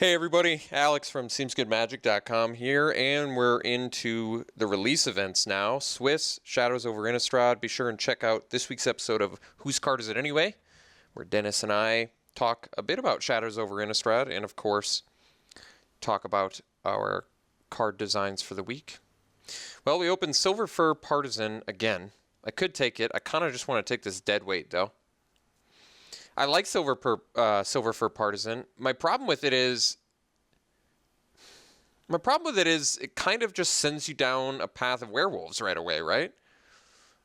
Hey everybody, Alex from SeemsGoodMagic.com here, and we're into the release events now. Swiss, Shadows Over Innistrad. Be sure and check out this week's episode of Whose Card Is It Anyway?, where Dennis and I talk a bit about Shadows Over Innistrad, and of course, talk about our card designs for the week. Well, we opened Silver Fur Partisan again. I could take it. I kind of just want to take this deadweight, though. I like Silver Fur Partisan. My problem with it is it kind of just sends you down a path of werewolves right away, right?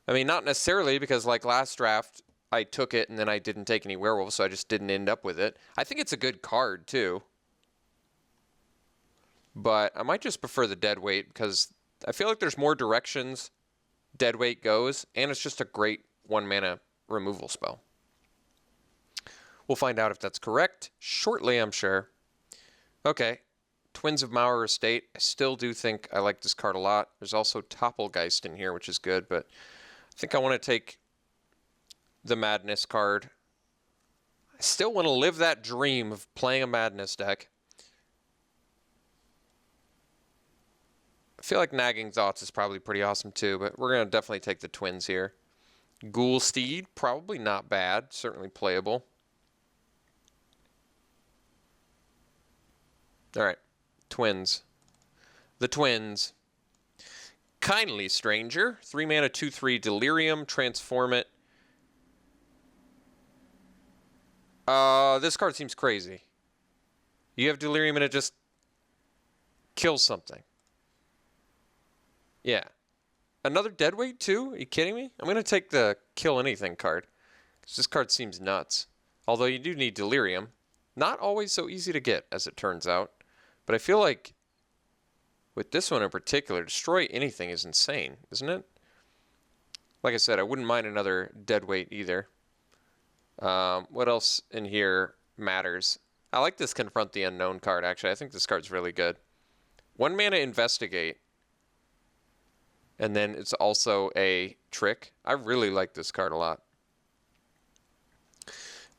I mean, not necessarily, because like last draft, I took it and then I didn't take any werewolves, so I just didn't end up with it. I think it's a good card, too. But I might just prefer the deadweight, because I feel like there's more directions deadweight goes, and it's just a great 1-mana removal spell. We'll find out if that's correct shortly, I'm sure. Okay, Twins of Mauer Estate. I still do think I like this card a lot. There's also Toppelgeist in here, which is good, but I think I want to take the Madness card. I still want to live that dream of playing a Madness deck. I feel like Nagging Thoughts is probably pretty awesome too, but we're going to definitely take the Twins here. Ghoul Steed, probably not bad, certainly playable. All right, Twins. The Twins. Kindly Stranger, 3-mana, 2/3 Delirium, transform it. This card seems crazy. You have Delirium and it just kills something. Yeah. Another deadweight too? Are you kidding me? I'm going to take the kill anything card, because this card seems nuts. Although you do need Delirium. Not always so easy to get, as it turns out. But I feel like with this one in particular, destroy anything is insane, isn't it? Like I said, I wouldn't mind another deadweight either. What else in here matters? I like this Confront the Unknown card, actually. I think this card's really good. 1-mana Investigate. And then it's also a trick. I really like this card a lot.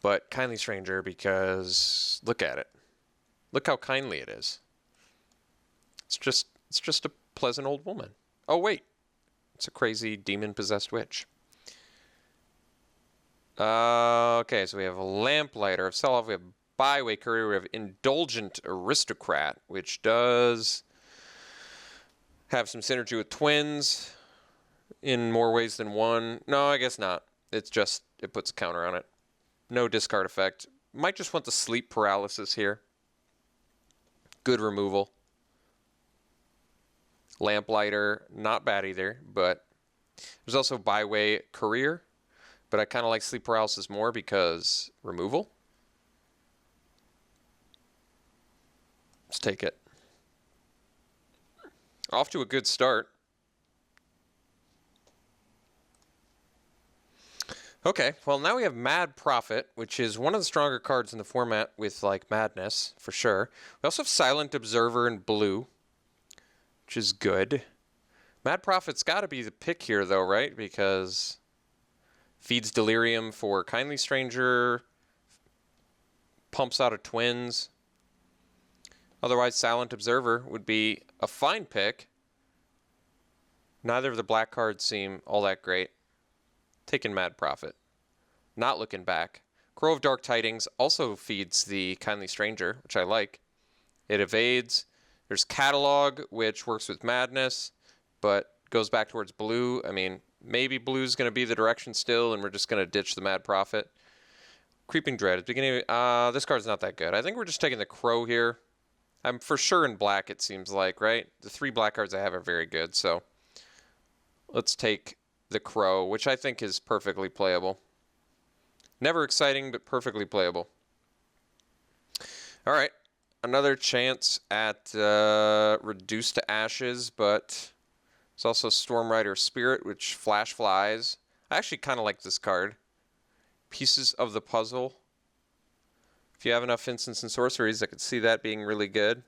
But Kindly Stranger, because look at it. Look how kindly it is. It's just a pleasant old woman. Oh wait, it's a crazy demon-possessed witch. Okay, so we have a Lamplighter of Sell-Off. We have Byway Courier. We have Indulgent Aristocrat, which does have some synergy with Twins in more ways than one. No, I guess not. It's just it puts a counter on it. No discard effect. Might just want the Sleep Paralysis here. Good removal. Lamplighter, not bad either, but there's also Byway Courier, but I kind of like Sleep Paralysis more because removal. Let's take it. Off to a good start. Okay, well now we have Mad Prophet, which is one of the stronger cards in the format with like Madness, for sure. We also have Silent Observer in blue, which is good. Mad Prophet's got to be the pick here though, right? Because feeds Delirium for Kindly Stranger, pumps out of Twins. Otherwise, Silent Observer would be a fine pick. Neither of the black cards seem all that great. Taking Mad Prophet. Not looking back. Crow of Dark Tidings also feeds the Kindly Stranger, which I like. It evades. There's Catalog, which works with Madness, but goes back towards blue. I mean, maybe blue's going to be the direction still, and we're just going to ditch the Mad Prophet. Creeping Dread. At the beginning, this card's not that good. I think we're just taking the Crow here. I'm for sure in black, it seems like, right? The 3 black cards I have are very good, so let's take the Crow, which I think is perfectly playable. Never exciting, but perfectly playable. All right, another chance at Reduced to Ashes, but it's also Stormrider Spirit, which flash flies. I actually kind of like this card. Pieces of the Puzzle. If you have enough instants and sorceries, I could see that being really good.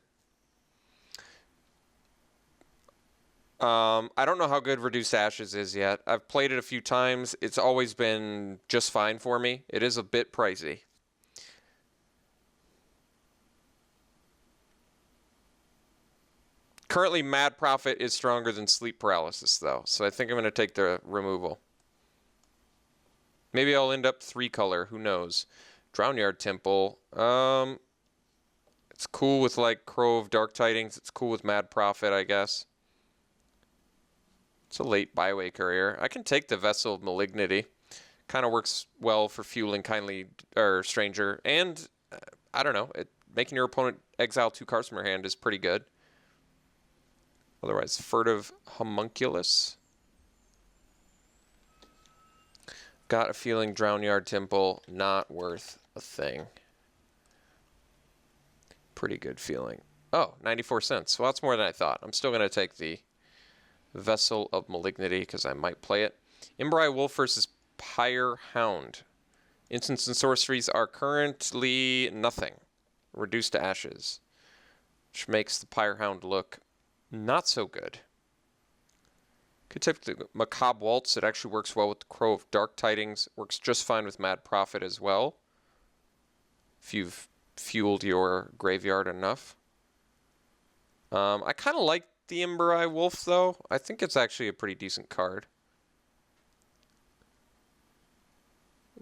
I don't know how good Reduced Ashes is yet. I've played it a few times. It's always been just fine for me. It is a bit pricey. Currently, Mad Prophet is stronger than Sleep Paralysis, though. So I think I'm going to take the removal. Maybe I'll end up 3-color. Who knows? Drownyard Temple. It's cool with, like, Crow of Dark Tidings. It's cool with Mad Prophet, I guess. It's a late Byway Courier. I can take the Vessel of Malignity. Kind of works well for fueling Kindly or Stranger. And, I don't know, making your opponent exile 2 cards from their hand is pretty good. Otherwise, Furtive Homunculus. Got a feeling Drownyard Temple, not worth a thing. Pretty good feeling. Oh, 94 cents. Well, that's more than I thought. I'm still going to take the Vessel of Malignity because I might play it. Imbrai Wolf versus Pyre Hound. Instants and sorceries are currently nothing. Reduced to ashes. Which makes the Pyre Hound look not so good. Could take the Macabre Waltz. It actually works well with the Crow of Dark Tidings. Works just fine with Mad Prophet as well. If you've fueled your graveyard enough. I kind of like the Imbrai Wolf, though. I think it's actually a pretty decent card.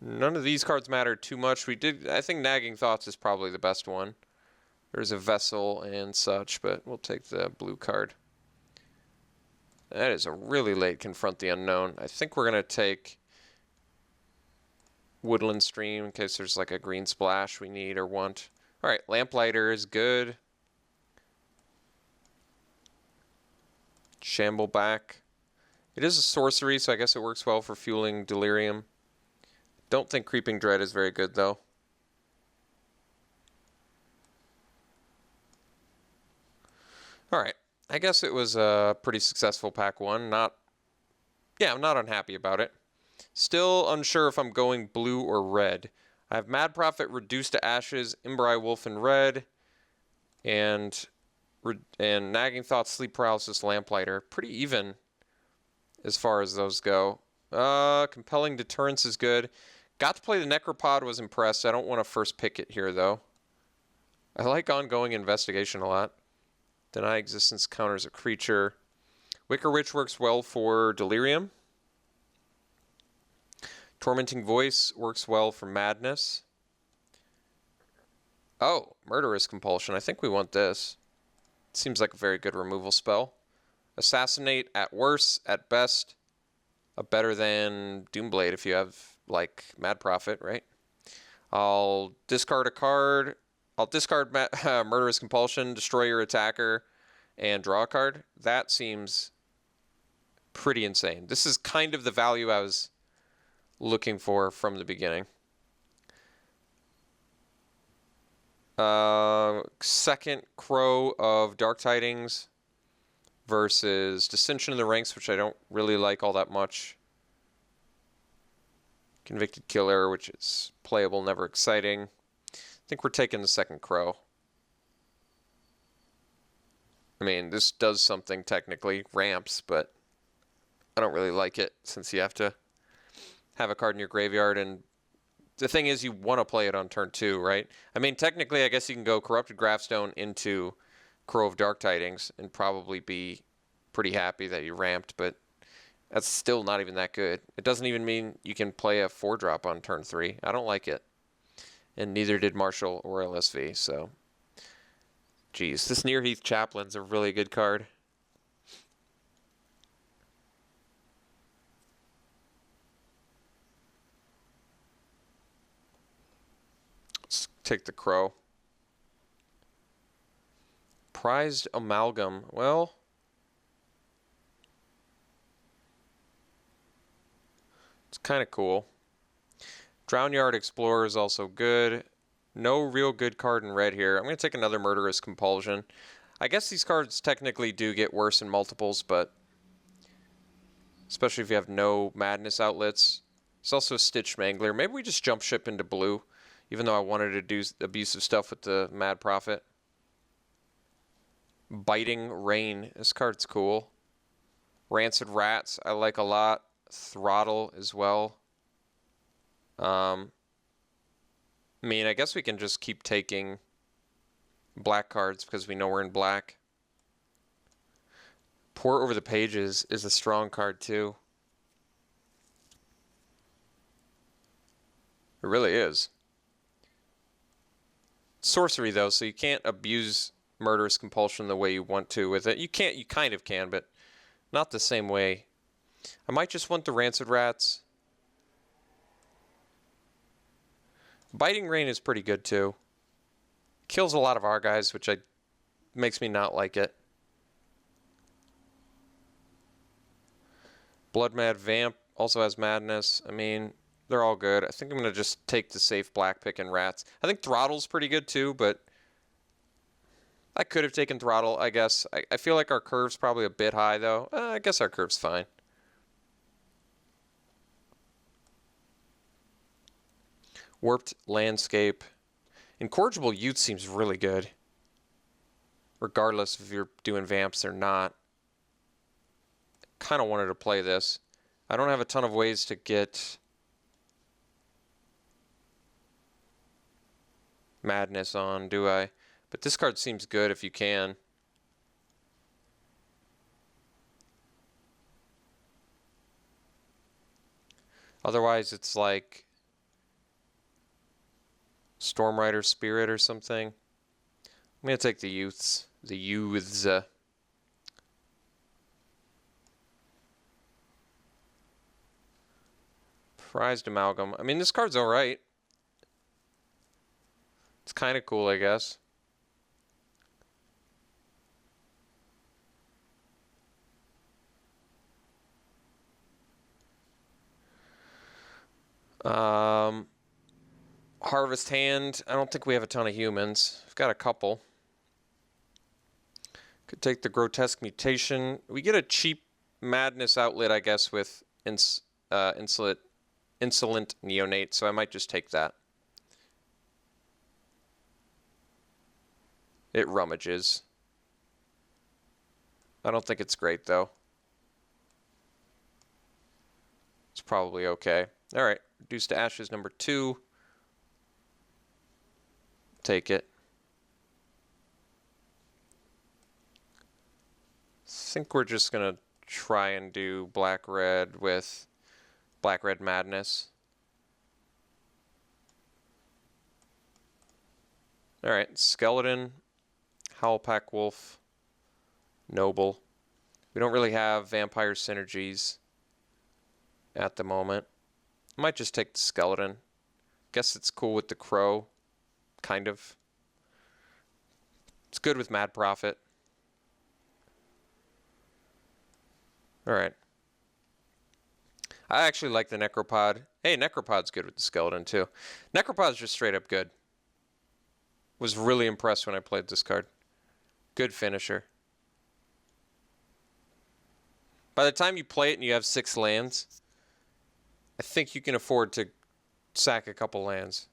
None of these cards matter too much. I think Nagging Thoughts is probably the best one. There's a Vessel and such, but we'll take the blue card. That is a really late Confront the Unknown. I think we're going to take Woodland Stream in case there's like a green splash we need or want. All right, Lamplighter is good. Shambleback. It is a sorcery, so I guess it works well for fueling Delirium. Don't think Creeping Dread is very good, though. All right. I guess it was a pretty successful pack 1. I'm not unhappy about it. Still unsure if I'm going blue or red. I have Mad Prophet reduced to ashes, Imbrai Wolf in red, and Nagging Thoughts, Sleep Paralysis, Lamplighter. Pretty even as far as those go. Compelling Deterrence is good. Got to play the Necropod, was impressed. I don't want to first pick it here, though. I like Ongoing Investigation a lot. Deny Existence counters a creature. Wicker Witch works well for Delirium. Tormenting Voice works well for Madness. Oh, Murderous Compulsion. I think we want this. Seems like a very good removal spell. Assassinate at worst, at best. A better than Doomblade if you have, like, Mad Prophet, right? I'll discard a card. I'll discard Murderous Compulsion, destroy your attacker, and draw a card. That seems pretty insane. This is kind of the value I was looking for from the beginning. Second Crow of Dark Tidings versus Dissension in the Ranks, which I don't really like all that much. Convicted Killer, which is playable, never exciting. I think we're taking the second Crow. I mean, this does something technically, ramps, but I don't really like it since you have to have a card in your graveyard, and the thing is you want to play it on turn 2, right? I mean, technically, I guess you can go Corrupted Graftstone into Crow of Dark Tidings and probably be pretty happy that you ramped, but that's still not even that good. It doesn't even mean you can play a 4-drop on turn 3. I don't like it. And neither did Marshall or LSV, so. Geez, this Nearheath Chaplain's a really good card. Let's take the Crow. Prized Amalgam. Well, it's kind of cool. Drownyard Explorer is also good. No real good card in red here. I'm going to take another Murderous Compulsion. I guess these cards technically do get worse in multiples, but especially if you have no Madness outlets. It's also a Stitch Mangler. Maybe we just jump ship into blue, even though I wanted to do abusive stuff with the Mad Prophet. Biting Rain. This card's cool. Rancid Rats I like a lot. Throttle as well. I mean, I guess we can just keep taking black cards because we know we're in black. Pour Over the Pages is a strong card too. It really is. Sorcery though, so you can't abuse Murderous Compulsion the way you want to with it. You can't, you kind of can, but not the same way. I might just want the Rancid Rats. Biting Rain is pretty good too. Kills a lot of our guys, which makes me not like it. Blood Mad Vamp also has Madness. I mean, they're all good. I think I'm going to just take the safe black pick and Rats. I think Throttle's pretty good too, but I could have taken Throttle, I guess. I feel like our curve's probably a bit high though. I guess our curve's fine. Warped Landscape. Incorrigible Youth seems really good, regardless if you're doing Vamps or not. Kind of wanted to play this. I don't have a ton of ways to get Madness on, do I? But this card seems good if you can. Otherwise, it's like Stormrider Spirit or something. I'm going to take the youths. The youths. Prized Amalgam. I mean, this card's alright. It's kind of cool, I guess. Harvest Hand. I don't think we have a ton of humans. We've got a couple. Could take the Grotesque Mutation. We get a cheap Madness outlet, I guess, with Insolent Neonate, so I might just take that. It rummages. I don't think it's great, though. It's probably okay. All right, Reduce to Ashes number 2. Take it. I think we're just going to try and do Black-Red with Black-Red Madness. Alright, Skeleton, Howlpack Wolf, Noble. We don't really have Vampire synergies at the moment. I might just take the Skeleton. Guess it's cool with the Crow. Kind of. It's good with Mad Prophet. Alright. I actually like the Necropod. Hey, Necropod's good with the Skeleton too. Necropod's just straight up good. Was really impressed when I played this card. Good finisher. By the time you play it and you have 6 lands, I think you can afford to sack a couple lands.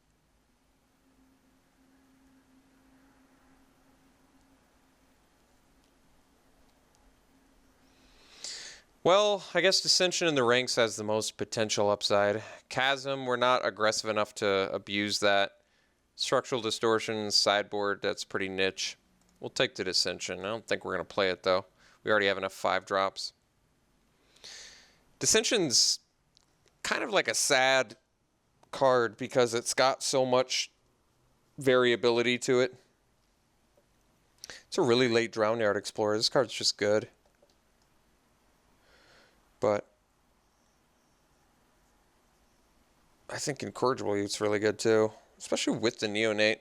Well, I guess Dissension in the ranks has the most potential upside. Chasm, we're not aggressive enough to abuse that. Structural Distortion, sideboard, that's pretty niche. We'll take the Dissension. I don't think we're going to play it, though. We already have enough 5-drops. Dissension's kind of like a sad card because it's got so much variability to it. It's a really late Drown Yard Explorer. This card's just good. But I think Incorrigible Youth's really good too, especially with the Neonate.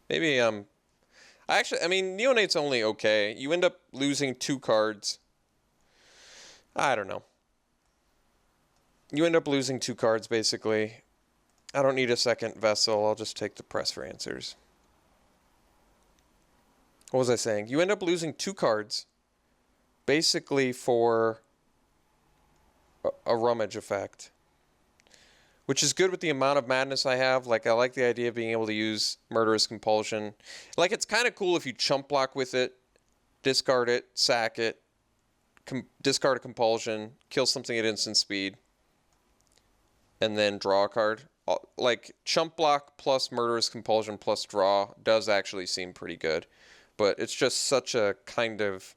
Maybe I mean Neonate's only okay. You end up losing 2 cards. I don't know. You end up losing 2 cards basically. I don't need a second Vessel. I'll just take the Press for Answers. What was I saying? You end up losing 2 cards. Basically for a rummage effect, which is good with the amount of madness I have. Like, I like the idea of being able to use Murderous Compulsion. Like, it's kind of cool if you chump block with it, discard it, sack it, discard a Compulsion, kill something at instant speed, and then draw a card. Like, chump block plus Murderous Compulsion plus draw does actually seem pretty good. but it's just such a kind of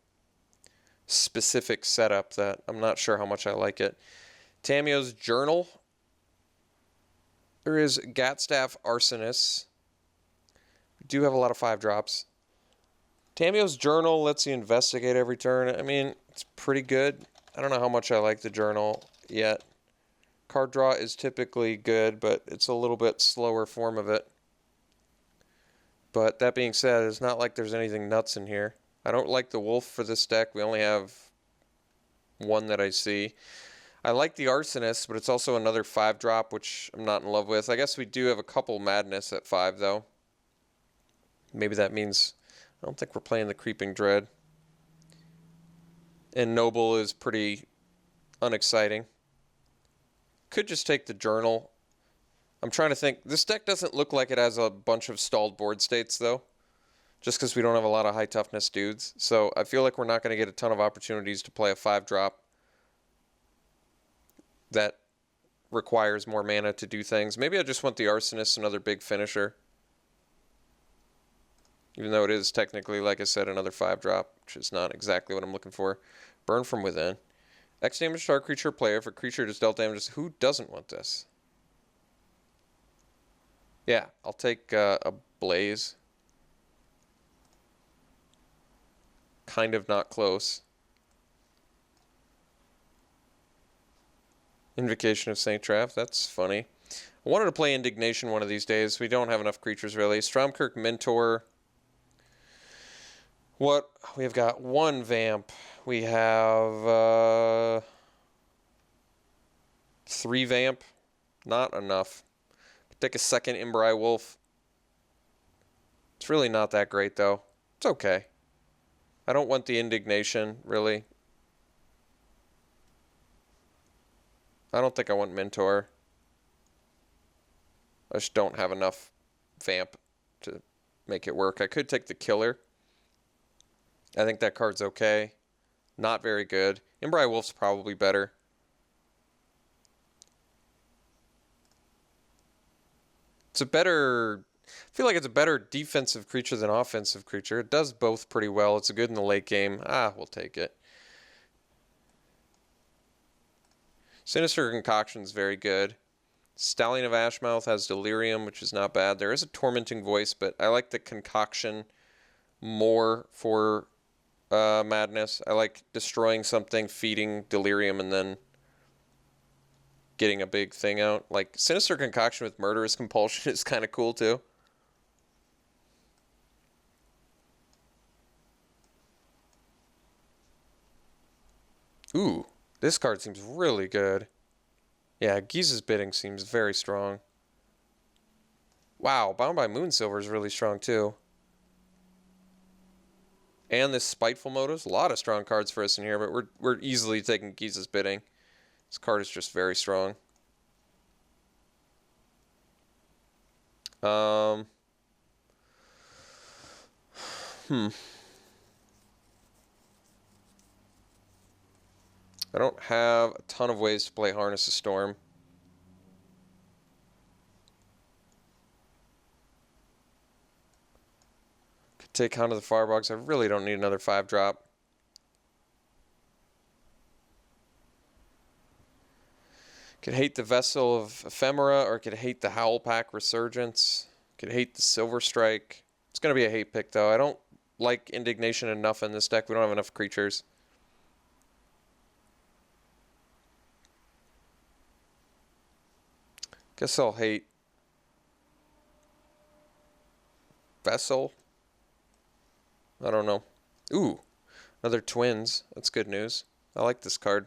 specific setup that I'm not sure how much I like it. Tamio's Journal. There is Gatstaff Arsonist. We do have a lot of 5-drops. Tamio's Journal lets you investigate every turn. I mean, it's pretty good. I don't know how much I like the Journal yet. Card draw is typically good, but it's a little bit slower form of it. But that being said, it's not like there's anything nuts in here. I don't like the Wolf for this deck. We only have one that I see. I like the Arsonist, but it's also another 5-drop, which I'm not in love with. I guess we do have a couple Madness at 5, though. Maybe that means I don't think we're playing the Creeping Dread. And Noble is pretty unexciting. Could just take the Journal. I'm trying to think. This deck doesn't look like it has a bunch of stalled board states, though. Just because we don't have a lot of high toughness dudes. So I feel like we're not going to get a ton of opportunities to play a 5-drop that requires more mana to do things. Maybe I just want the Arsonist, another big finisher. Even though it is technically, like I said, another 5-drop, which is not exactly what I'm looking for. Burn from Within. X damage to our creature player. If a creature does dealt damage, who doesn't want this? Yeah, I'll take a Blaze. Kind of not close. Invocation of Saint Traff, that's funny. I wanted to play Indignation one of these days. We don't have enough creatures, really. Stromkirk Mentor. What? We've got 1 Vamp. We have 3 Vamp. Not enough. Take a second Imbrai Wolf. It's really not that great, though. It's okay. I don't want the Indignation, really. I don't think I want Mentor. I just don't have enough Vamp to make it work. I could take the Killer. I think that card's okay. Not very good. Imbrai Wolf's probably better. It's a better... I feel like it's a better defensive creature than offensive creature. It does both pretty well. It's good in the late game. We'll take it. Sinister Concoction's very good. Stallion of Ashmouth has Delirium, which is not bad. There is a Tormenting Voice, but I like the Concoction more for Madness. I like destroying something, feeding Delirium, and then getting a big thing out. Like, Sinister Concoction with Murderous Compulsion is kind of cool, too. Ooh, this card seems really good. Yeah, Giza's Bidding seems very strong. Wow, Bound by Moonsilver is really strong, too. And this Spiteful Motives, a lot of strong cards for us in here, but we're easily taking Giza's Bidding. This card is just very strong. I don't have a ton of ways to play Harness of Storm. Could take Hound of the Firebox. I really don't need another 5-drop. Could hate the Vessel of Ephemera, or could hate the Howl Pack Resurgence. Could hate the Silver Strike. It's going to be a hate pick, though. I don't like Indignation enough in this deck. We don't have enough creatures. Guess I'll hate Vessel. I don't know. Ooh, another Twins. That's good news. I like this card.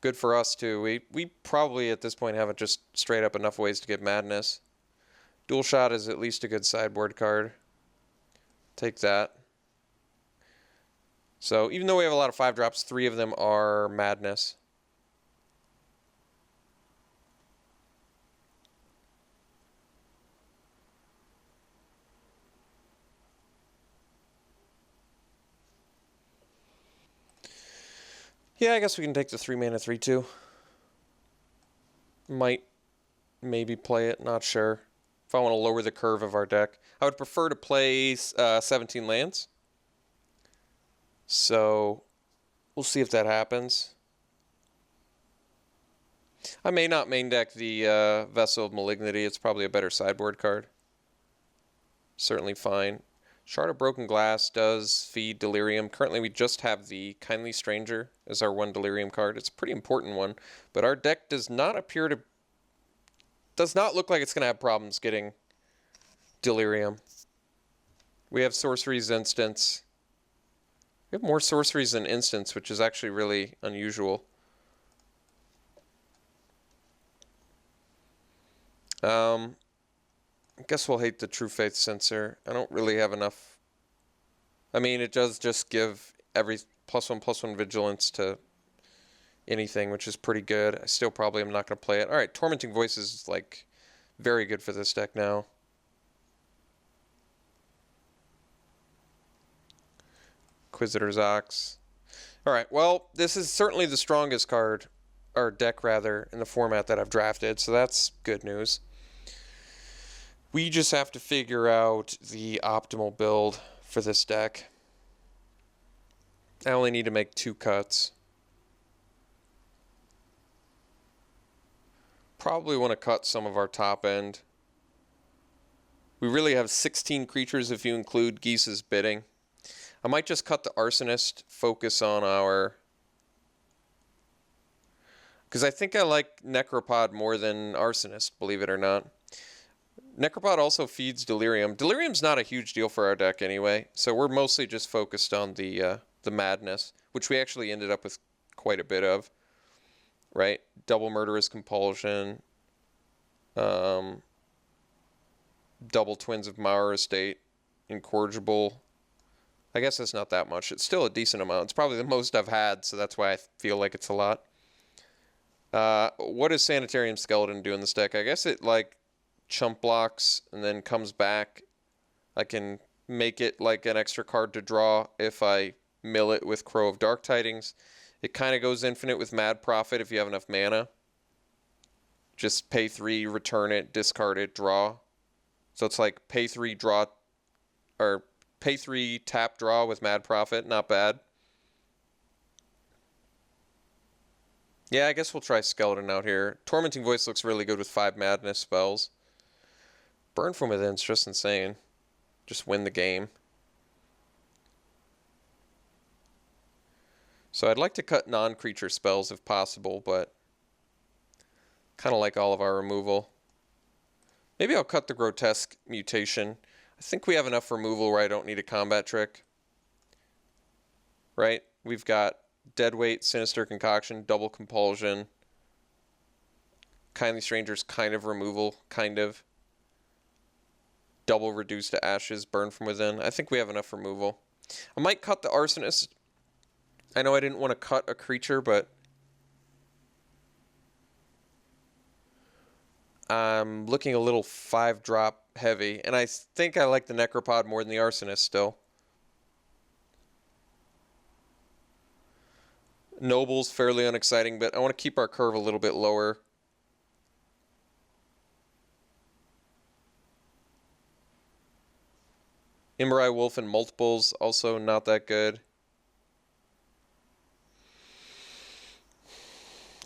Good for us, too. We probably, at this point, haven't just straight up enough ways to get Madness. Dual Shot is at least a good sideboard card. Take that. So, even though we have a lot of 5-drops, 3 of them are Madness. Yeah, I guess we can take the 3-mana 3/2. Might maybe play it, not sure. If I want to lower the curve of our deck. I would prefer to play 17 lands. So we'll see if that happens. I may not main deck the Vessel of Malignity. It's probably a better sideboard card. Certainly fine. Shard of Broken Glass does feed Delirium. Currently, we just have the Kindly Stranger as our one Delirium card. It's a pretty important one, but our deck does not look like it's going to have problems getting Delirium. We have Sorceries Instance. We have more Sorceries than Instance, which is actually really unusual. I guess we'll hate the True Faith Censor. I don't really have enough. I mean, it does just give every +1/+1 vigilance to anything, which is pretty good. I still probably am not going to play it. All right, Tormenting Voices is like very good for this deck now. Inquisitor's Ox. All right, well, this is certainly the strongest card, or deck rather, in the format that I've drafted, so that's good news. We just have to figure out the optimal build for this deck. I only need to make 2 cuts. Probably want to cut some of our top end. We really have 16 creatures if you include Geese's Bidding. I might just cut the Arsonist, focus on our... Because I think I like Necropod more than Arsonist, believe it or not. Necropod also feeds Delirium. Delirium's not a huge deal for our deck anyway, so we're mostly just focused on the Madness, which we actually ended up with quite a bit of, right? Double Murderous Compulsion, Double Twins of Mauer Estate, Incorrigible. I guess that's not that much. It's still a decent amount. It's probably the most I've had, so that's why I feel like it's a lot. What does Sanitarium Skeleton do in this deck? I guess it, like, chump blocks and then comes back. I can make it like an extra card to draw if I mill it with Crow of Dark Tidings. It kind of goes infinite with Mad Prophet if you have enough mana. Just pay 3, return it, discard it, draw. So it's like pay 3, draw, or pay 3, tap, draw with Mad Prophet. Not bad. Yeah, I guess we'll try Skeleton out here. Tormenting Voice looks really good with 5 Madness spells. Burn from Within's just insane. Just win the game. So I'd like to cut non-creature spells if possible, but kind of like all of our removal. Maybe I'll cut the Grotesque Mutation. I think we have enough removal where I don't need a combat trick. Right? We've got Deadweight, Sinister Concoction, Double Compulsion. Kindly Stranger's kind of removal, kind of. Double Reduce to Ashes, Burn from Within. I think we have enough removal. I might cut the Arsonist. I know I didn't want to cut a creature, but I'm looking a little 5-drop heavy, and I think I like the Necropod more than the Arsonist still. Noble's fairly unexciting, but I want to keep our curve a little bit lower. Imrai Wolf and Multiples, also not that good.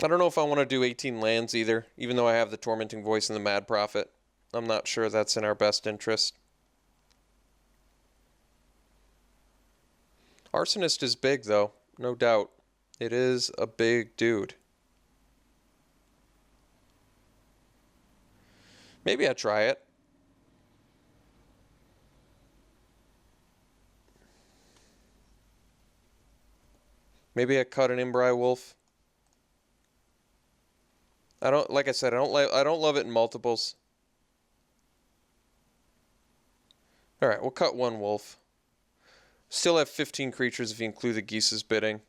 I don't know if I want to do 18 lands either, even though I have the Tormenting Voice and the Mad Prophet. I'm not sure that's in our best interest. Arsonist is big, though, no doubt. It is a big dude. Maybe I try it. Maybe I cut an Imrai Wolf. I don't, like I said, I don't love it in multiples. All right, we'll cut 1 wolf. Still have 15 creatures if you include the Geese's Bidding.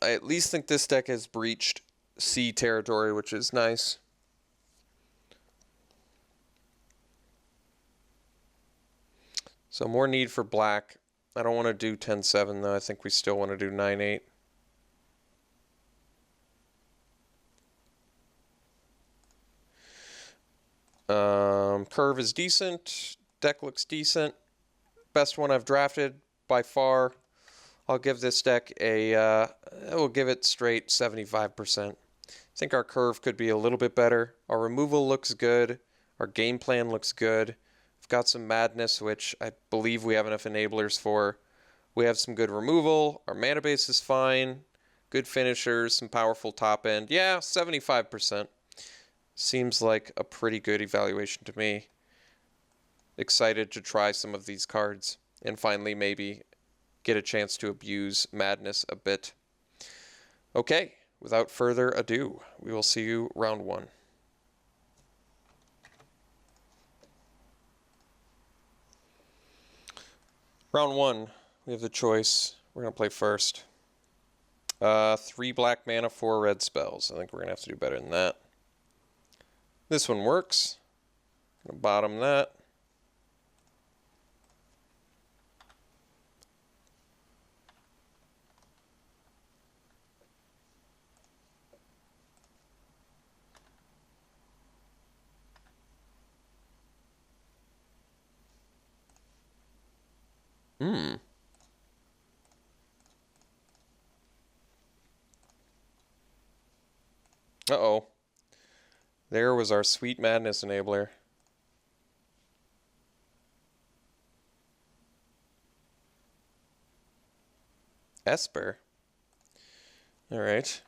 I at least think this deck has breached sea territory, which is nice. So more need for black. I don't want to do 10-7 though. I think we still want to do 9-8. Curve is decent. Deck looks decent. Best one I've drafted by far. I'll give this deck we'll give it straight 75%. I think our curve could be a little bit better. Our removal looks good. Our game plan looks good. We've got some madness, which I believe we have enough enablers for. We have some good removal. Our mana base is fine. Good finishers, some powerful top end. Yeah, 75%. Seems like a pretty good evaluation to me. Excited to try some of these cards and finally maybe get a chance to abuse madness a bit. Okay, without further ado, we will see you round one. Round one, we have the choice. We're going to play first. 3 black mana, 4 red spells. I think we're going to have to do better than that. This one works. Going to bottom that. Uh-oh. There was our sweet madness enabler. Esper. All right.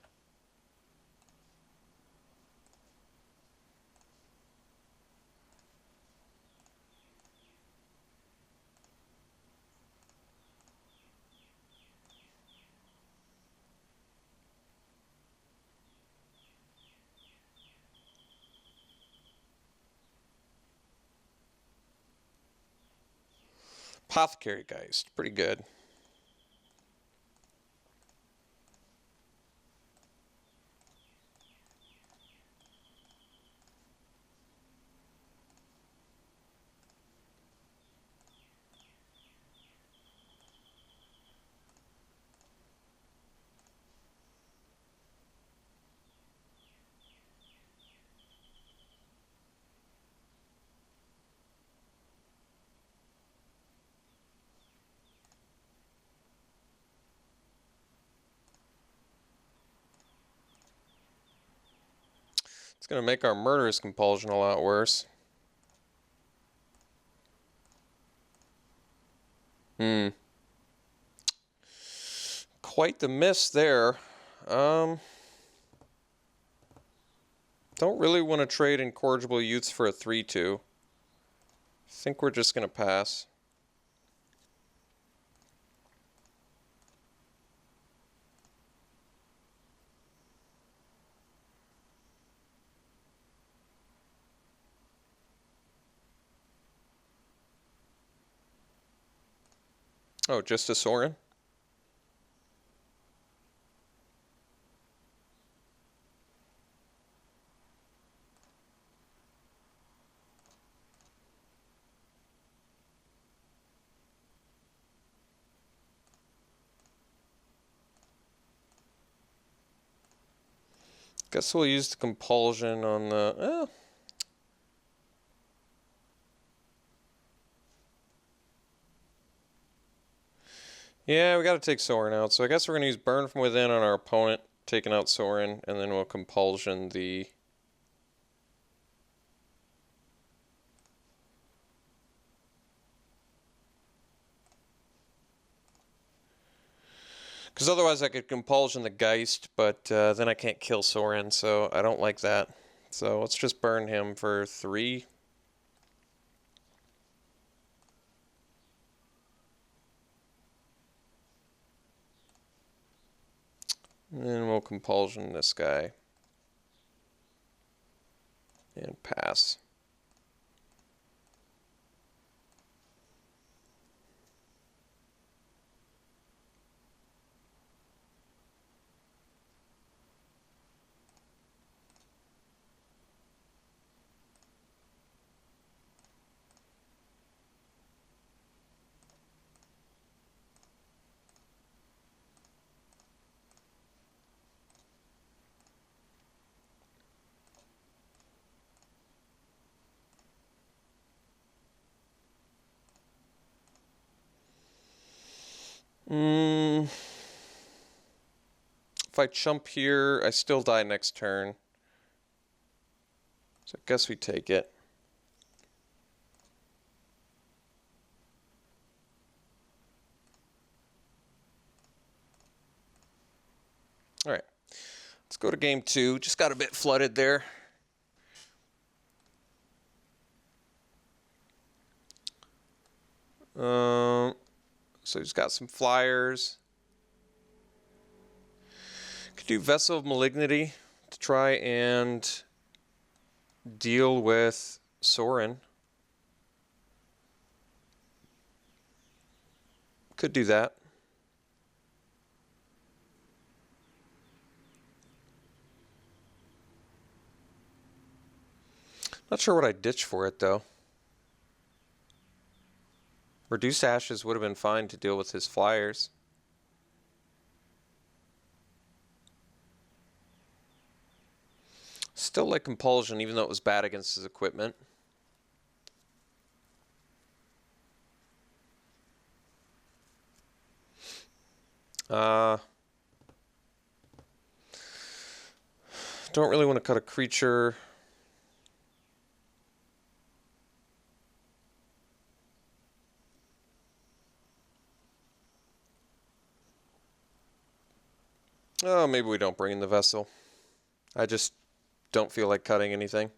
Apothecary Geist, pretty good. It's going to make our Murderous Compulsion a lot worse. Quite the miss there. Don't really want to trade Incorrigible Youths for a 3-2. Think we're just going to pass. Oh, just a Sorin? Guess we'll use the compulsion on the... Yeah, we got to take Sorin out. So I guess we're going to use Burn from Within on our opponent, taking out Sorin, and then we'll compulsion the... Because otherwise I could compulsion the Geist, but then I can't kill Sorin, so I don't like that. So let's just burn him for 3. And then we'll compulsion this guy. And pass. If I chump here, I still die next turn. So I guess we take it. All right, let's go to game 2. Just got a bit flooded there. So he's got some flyers. Could do Vessel of Malignity to try and deal with Sorin. Could do that. Not sure what I'd ditch for it, though. Reduced Ashes would have been fine to deal with his flyers. Still like Compulsion, even though it was bad against his equipment. Don't really want to cut a creature. Oh, maybe we don't bring in the Vessel. I just don't feel like cutting anything.